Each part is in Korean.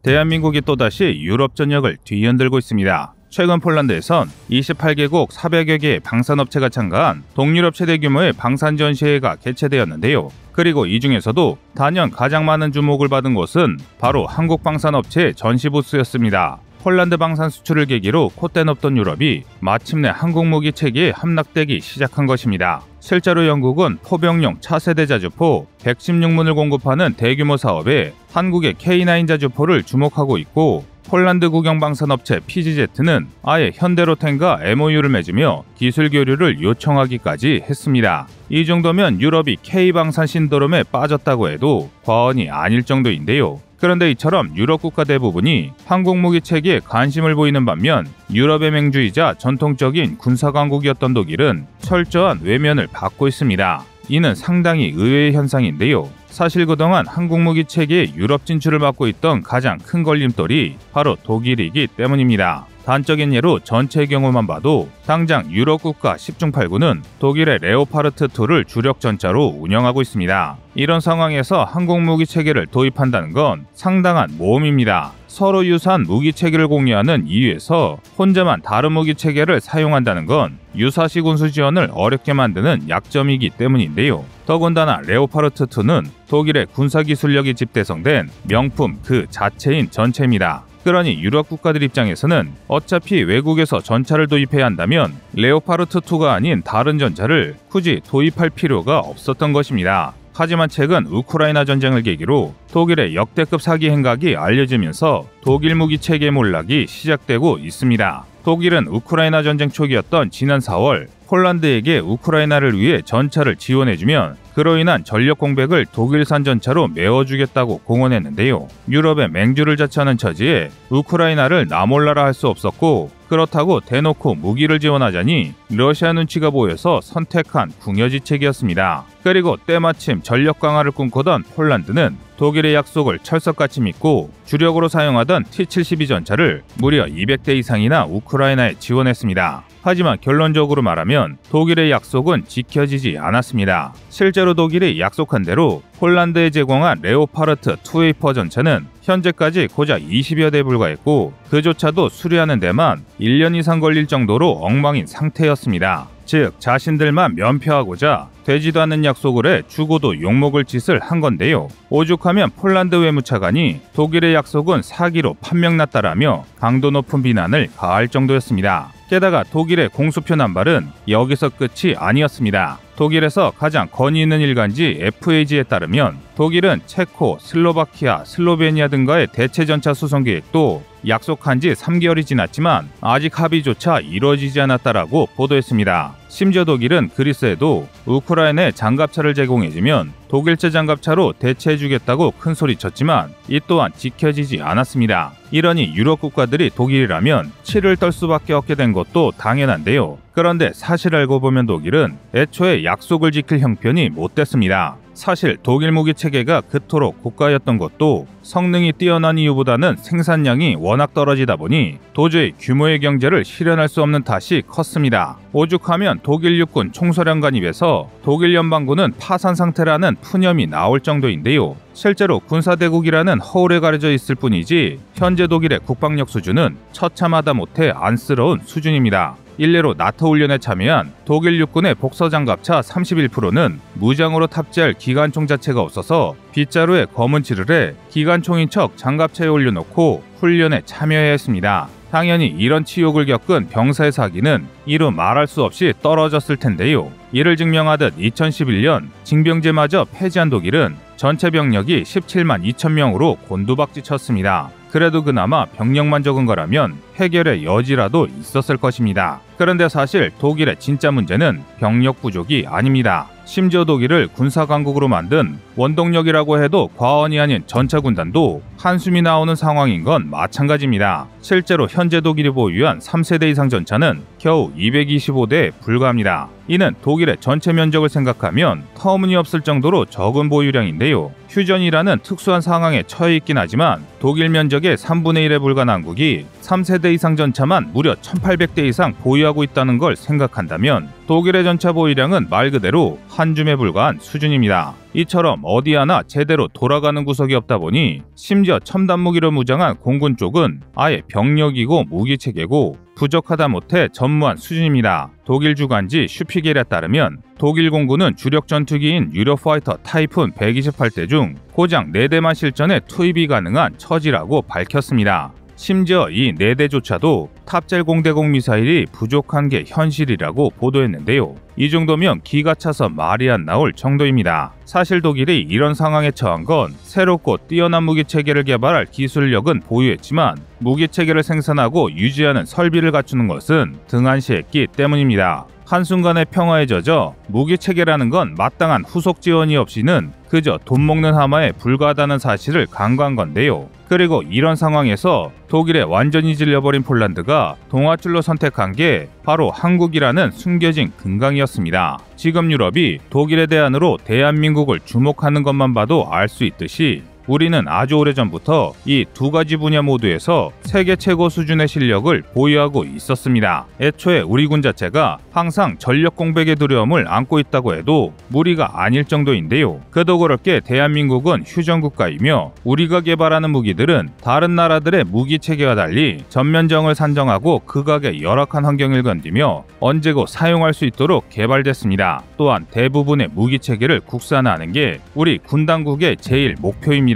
대한민국이 또다시 유럽 전역을 뒤흔들고 있습니다. 최근 폴란드에선 28개국 400여 개의 방산업체가 참가한 동유럽 최대 규모의 방산 전시회가 개최되었는데요. 그리고 이 중에서도 단연 가장 많은 주목을 받은 곳은 바로 한국 방산업체의 전시 부스였습니다. 폴란드 방산 수출을 계기로 콧대 높던 유럽이 마침내 한국 무기 체계에 함락되기 시작한 것입니다. 실제로 영국은 포병용 차세대 자주포 116문을 공급하는 대규모 사업에 한국의 K9 자주포를 주목하고 있고, 폴란드 국영방산업체 PGZ는 아예 현대로템과 MOU를 맺으며 기술 교류를 요청하기까지 했습니다. 이 정도면 유럽이 K방산 신도롬에 빠졌다고 해도 과언이 아닐 정도인데요. 그런데 이처럼 유럽 국가 대부분이 한국 무기 체계에 관심을 보이는 반면 유럽의 맹주이자 전통적인 군사강국이었던 독일은 철저한 외면을 받고 있습니다. 이는 상당히 의외의 현상인데요. 사실 그동안 한국 무기 체계의 유럽 진출을 막고 있던 가장 큰 걸림돌이 바로 독일이기 때문입니다. 단적인 예로 전체 경우만 봐도 당장 유럽 국가 10중 8구는 독일의 레오파르트 2를 주력 전차로 운영하고 있습니다. 이런 상황에서 한국 무기 체계를 도입한다는 건 상당한 모험입니다. 서로 유사한 무기 체계를 공유하는 EU에서 혼자만 다른 무기 체계를 사용한다는 건 유사시 군수 지원을 어렵게 만드는 약점이기 때문인데요. 더군다나 레오파르트 2는 독일의 군사기술력이 집대성된 명품 그 자체인 전체입니다. 그러니 유럽 국가들 입장에서는 어차피 외국에서 전차를 도입해야 한다면 레오파르트2가 아닌 다른 전차를 굳이 도입할 필요가 없었던 것입니다. 하지만 최근 우크라이나 전쟁을 계기로 독일의 역대급 사기 행각이 알려지면서 독일 무기 체계 몰락이 시작되고 있습니다. 독일은 우크라이나 전쟁 초기였던 지난 4월 폴란드에게 우크라이나를 위해 전차를 지원해주면 그로 인한 전력 공백을 독일산 전차로 메워주겠다고 공언했는데요. 유럽의 맹주를 자처하는 처지에 우크라이나를 나몰라라 할 수 없었고, 그렇다고 대놓고 무기를 지원하자니 러시아 눈치가 보여서 선택한 궁여지책이었습니다. 그리고 때마침 전력 강화를 꿈꾸던 폴란드는 독일의 약속을 철석같이 믿고 주력으로 사용하던 T-72 전차를 무려 200대 이상이나 우크라이나에 지원했습니다. 하지만 결론적으로 말하면 독일의 약속은 지켜지지 않았습니다. 실제로 독일이 약속한 대로 폴란드에 제공한 레오파르트 2A4 전차는 현재까지 고작 20여 대 불과했고, 그조차도 수리하는 데만 1년 이상 걸릴 정도로 엉망인 상태였습니다. 즉 자신들만 면피하고자 되지도 않는 약속을 해 죽어도 욕먹을 짓을 한 건데요. 오죽하면 폴란드 외무차관이 독일의 약속은 사기로 판명났다라며 강도 높은 비난을 가할 정도였습니다. 게다가 독일의 공수표 남발은 여기서 끝이 아니었습니다. 독일에서 가장 권위 있는 일간지 FAG에 따르면 독일은 체코, 슬로바키아, 슬로베니아 등과의 대체 전차 수송 계획도 약속한 지 3개월이 지났지만 아직 합의조차 이루어지지 않았다라고 보도했습니다. 심지어 독일은 그리스에도 우크라이나에 장갑차를 제공해주면 독일제 장갑차로 대체해주겠다고 큰소리쳤지만 이 또한 지켜지지 않았습니다. 이러니 유럽 국가들이 독일이라면 치를 떨 수밖에 없게 된 것도 당연한데요. 그런데 사실 알고 보면 독일은 애초에 약속을 지킬 형편이 못 됐습니다. 사실 독일 무기 체계가 그토록 고가였던 것도 성능이 뛰어난 이유보다는 생산량이 워낙 떨어지다 보니 도저히 규모의 경제를 실현할 수 없는 탓이 컸습니다. 오죽하면 독일 육군 총소령관 입에서 독일 연방군은 파산 상태라는 푸념이 나올 정도인데요. 실제로 군사대국이라는 허울에 가려져 있을 뿐이지 현재 독일의 국방력 수준은 처참하다 못해 안쓰러운 수준입니다. 일례로 나토 훈련에 참여한 독일 육군의 복서장갑차 31%는 무장으로 탑재할 기관총 자체가 없어서 빗자루에 검은 칠을 해 기관총인 척 장갑차에 올려놓고 훈련에 참여해야 했습니다. 당연히 이런 치욕을 겪은 병사의 사기는 이루 말할 수 없이 떨어졌을 텐데요. 이를 증명하듯 2011년 징병제마저 폐지한 독일은 전체 병력이 17만 2천 명으로 곤두박질쳤습니다. 그래도 그나마 병력만 적은 거라면 해결의 여지라도 있었을 것입니다. 그런데 사실 독일의 진짜 문제는 병력 부족이 아닙니다. 심지어 독일을 군사강국으로 만든 원동력이라고 해도 과언이 아닌 전차군단도 한숨이 나오는 상황인 건 마찬가지입니다. 실제로 현재 독일이 보유한 3세대 이상 전차는 겨우 225대에 불과합니다. 이는 독일의 전체 면적을 생각하면 터무니없을 정도로 적은 보유량인데요. 휴전이라는 특수한 상황에 처해 있긴 하지만 독일 면적의 3분의 1에 불과한 한국이 3세대 이상 전차만 무려 1800대 이상 보유하고 있다는 걸 생각한다면 독일의 전차 보유량은 말 그대로 한 줌에 불과한 수준입니다. 이처럼 어디 하나 제대로 돌아가는 구석이 없다 보니 심지어 첨단 무기로 무장한 공군 쪽은 아예 병력이고 무기체계고 부족하다 못해 전무한 수준입니다. 독일 주간지 슈피겔에 따르면 독일 공군은 주력 전투기인 유로파이터 타이푼 128대 중 고작 4대만 실전에 투입이 가능한 처지라고 밝혔습니다. 심지어 이 4대조차도 탑젤 공대공 미사일이 부족한 게 현실이라고 보도했는데요. 이 정도면 기가 차서 말이 안 나올 정도입니다. 사실 독일이 이런 상황에 처한 건 새롭고 뛰어난 무기체계를 개발할 기술력은 보유했지만 무기체계를 생산하고 유지하는 설비를 갖추는 것은 등한시했기 때문입니다. 한순간의 평화에 젖어 무기체계라는 건 마땅한 후속 지원이 없이는 그저 돈 먹는 하마에 불과하다는 사실을 간과한 건데요. 그리고 이런 상황에서 독일에 완전히 질려버린 폴란드가 동아줄로 선택한 게 바로 한국이라는 숨겨진 금강이었습니다. 지금 유럽이 독일의 대안으로 대한민국을 주목하는 것만 봐도 알 수 있듯이 우리는 아주 오래전부터 이 두 가지 분야 모두에서 세계 최고 수준의 실력을 보유하고 있었습니다. 애초에 우리 군 자체가 항상 전력 공백의 두려움을 안고 있다고 해도 무리가 아닐 정도인데요. 그도 그렇게 대한민국은 휴전국가이며 우리가 개발하는 무기들은 다른 나라들의 무기 체계와 달리 전면정을 산정하고 극악의 열악한 환경을 견디며 언제고 사용할 수 있도록 개발됐습니다. 또한 대부분의 무기 체계를 국산화하는 게 우리 군 당국의 제일 목표입니다.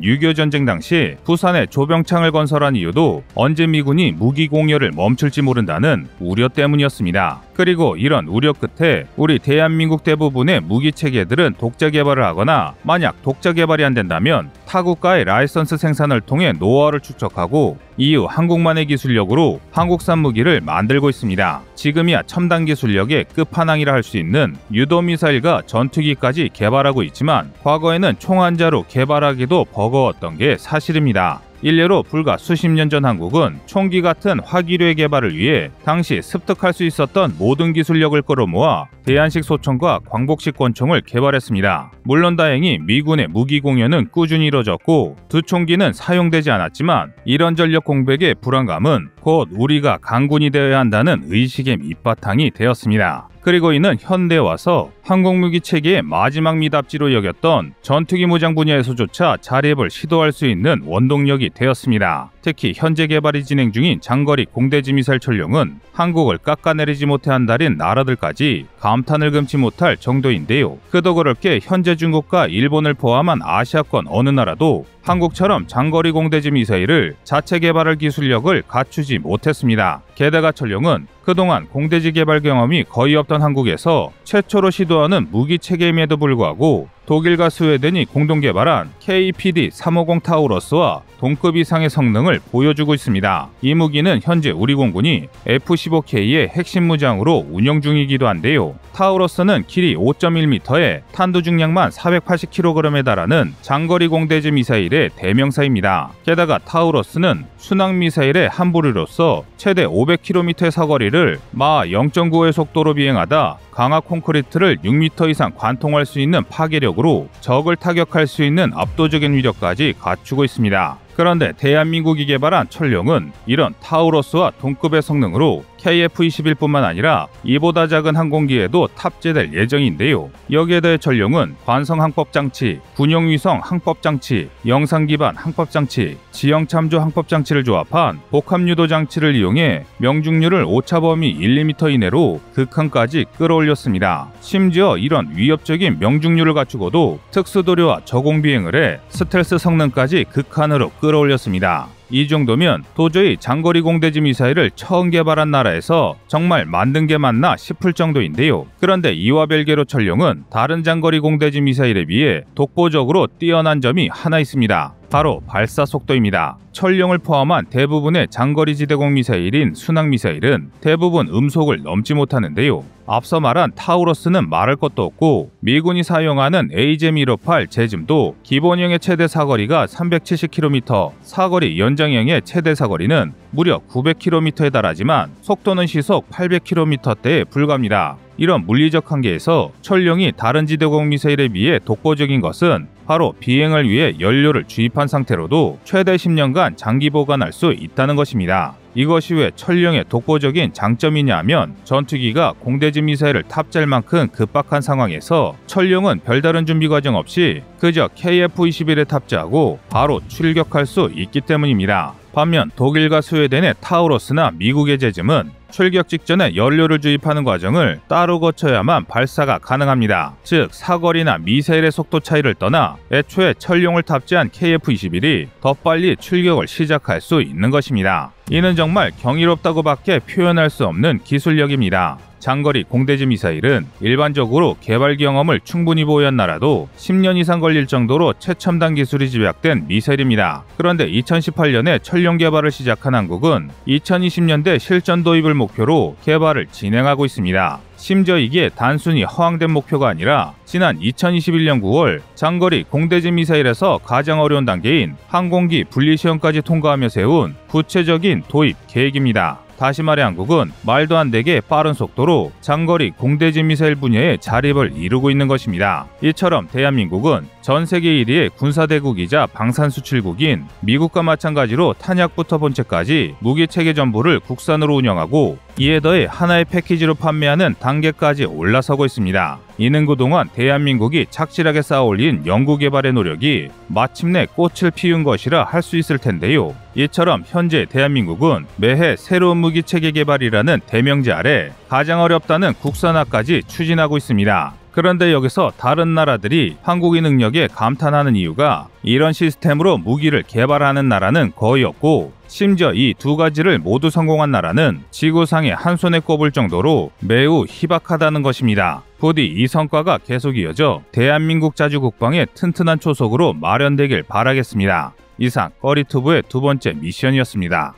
6.25 전쟁 당시 부산에 조병창을 건설한 이유도 언제 미군이 무기 공여를 멈출지 모른다는 우려 때문이었습니다. 그리고 이런 우려 끝에 우리 대한민국 대부분의 무기 체계들은 독자 개발을 하거나 만약 독자 개발이 안 된다면 타국가의 라이선스 생산을 통해 노하우를 축적하고 이후 한국만의 기술력으로 한국산 무기를 만들고 있습니다. 지금이야 첨단 기술력의 끝판왕이라 할 수 있는 유도미사일과 전투기까지 개발하고 있지만 과거에는 총 한 자루 개발하기도 버거웠던 게 사실입니다. 일례로 불과 수십 년 전 한국은 총기 같은 화기류의 개발을 위해 당시 습득할 수 있었던 모든 기술력을 끌어모아 대한식 소총과 광복식 권총을 개발했습니다. 물론 다행히 미군의 무기 공여는 꾸준히 이뤄졌고 두 총기는 사용되지 않았지만 이런 전력 공백의 불안감은 곧 우리가 강군이 되어야 한다는 의식의 밑바탕이 되었습니다. 그리고 이는 현대에 와서 항공무기 체계의 마지막 미답지로 여겼던 전투기 무장 분야에서조차 자립을 시도할 수 있는 원동력이 되었습니다. 특히 현재 개발이 진행 중인 장거리 공대지 미사일 전용은 한국을 깎아내리지 못해 한달인 나라들까지 감탄을 금치 못할 정도인데요. 그도 그렇게 현재 중국과 일본을 포함한 아시아권 어느 나라도 한국처럼 장거리 공대지 미사일을 자체 개발할 기술력을 갖추지 못했습니다. 게다가 전용은 그동안 공대지 개발 경험이 거의 없던 한국에서 최초로 시도하는 무기 체계임에도 불구하고 독일과 스웨덴이 공동 개발한 KPD-350 타우러스와 동급 이상의 성능을 보여주고 있습니다. 이 무기는 현재 우리 공군이 F-15K의 핵심 무장으로 운영 중이기도 한데요. 타우러스는 길이 5.1m에 탄두 중량만 480kg에 달하는 장거리 공대지 미사일의 대명사입니다. 게다가 타우러스는 순항 미사일의 한 부류로서 최대 500km의 사거리를 마하 0.9의 속도로 비행하다 강화 콘크리트를 6m 이상 관통할 수 있는 파괴력으로 적을 타격할 수 있는 압도적인 위력까지 갖추고 있습니다. 그런데 대한민국이 개발한 천룡은 이런 타우러스와 동급의 성능으로 KF-21뿐만 아니라 이보다 작은 항공기에도 탑재될 예정인데요. 여기에 대해 천룡은 관성 항법장치, 군용위성 항법장치, 영상기반 항법장치, 지형참조 항법장치를 조합한 복합유도 장치를 이용해 명중률을 오차 범위 1m 이내로 극한까지 끌어올렸습니다. 심지어 이런 위협적인 명중률을 갖추고도 특수도료와 저공비행을 해 스텔스 성능까지 극한으로 끌어올렸습니다. 이 정도면 도저히 장거리 공대지 미사일을 처음 개발한 나라에서 정말 만든 게 맞나 싶을 정도인데요. 그런데 이와 별개로 천룡은 다른 장거리 공대지 미사일에 비해 독보적으로 뛰어난 점이 하나 있습니다. 바로 발사 속도입니다. 천룡을 포함한 대부분의 장거리 지대공 미사일인 순항 미사일은 대부분 음속을 넘지 못하는데요. 앞서 말한 타우러스는 말할 것도 없고 미군이 사용하는 AGM-158 제즘도 기본형의 최대 사거리가 370km, 사거리 연장형의 최대 사거리는 무려 900km에 달하지만 속도는 시속 800km대에 불과합니다. 이런 물리적 한계에서 천룡이 다른 지대공 미사일에 비해 독보적인 것은 바로 비행을 위해 연료를 주입한 상태로도 최대 10년간 장기 보관할 수 있다는 것입니다. 이것이 왜 천령의 독보적인 장점이냐 하면 전투기가 공대지 미사일을 탑재할 만큼 급박한 상황에서 천령은 별다른 준비 과정 없이 그저 KF-21에 탑재하고 바로 출격할 수 있기 때문입니다. 반면 독일과 스웨덴의 타우러스나 미국의 제즘은 출격 직전에 연료를 주입하는 과정을 따로 거쳐야만 발사가 가능합니다. 즉 사거리나 미사일의 속도 차이를 떠나 애초에 천령을 탑재한 KF-21이 더 빨리 출격을 시작할 수 있는 것입니다. 이는 정말 경이롭다고밖에 표현할 수 없는 기술력입니다. 장거리 공대지 미사일은 일반적으로 개발 경험을 충분히 보유한 나라도 10년 이상 걸릴 정도로 최첨단 기술이 집약된 미사일입니다. 그런데 2018년에 천령 개발을 시작한 한국은 2020년대 실전 도입을 목표로 개발을 진행하고 있습니다. 심지어 이게 단순히 허황된 목표가 아니라 지난 2021년 9월 장거리 공대지 미사일에서 가장 어려운 단계인 항공기 분리시험까지 통과하며 세운 구체적인 도입 계획입니다. 다시 말해 한국은 말도 안 되게 빠른 속도로 장거리 공대지 미사일 분야에 자립을 이루고 있는 것입니다. 이처럼 대한민국은 전 세계 1위의 군사대국이자 방산수출국인 미국과 마찬가지로 탄약부터 본체까지 무기체계 전부를 국산으로 운영하고 이에 더해 하나의 패키지로 판매하는 단계까지 올라서고 있습니다. 이는 그동안 대한민국이 착실하게 쌓아올린 연구개발의 노력이 마침내 꽃을 피운 것이라 할 수 있을 텐데요. 이처럼 현재 대한민국은 매해 새로운 무기체계 개발이라는 대명제 아래 가장 어렵다는 국산화까지 추진하고 있습니다. 그런데 여기서 다른 나라들이 한국의 능력에 감탄하는 이유가 이런 시스템으로 무기를 개발하는 나라는 거의 없고 심지어 이 두 가지를 모두 성공한 나라는 지구상에 한 손에 꼽을 정도로 매우 희박하다는 것입니다. 부디 이 성과가 계속 이어져 대한민국 자주 국방의 튼튼한 초석으로 마련되길 바라겠습니다. 이상 꺼리투브의 두 번째 미션이었습니다.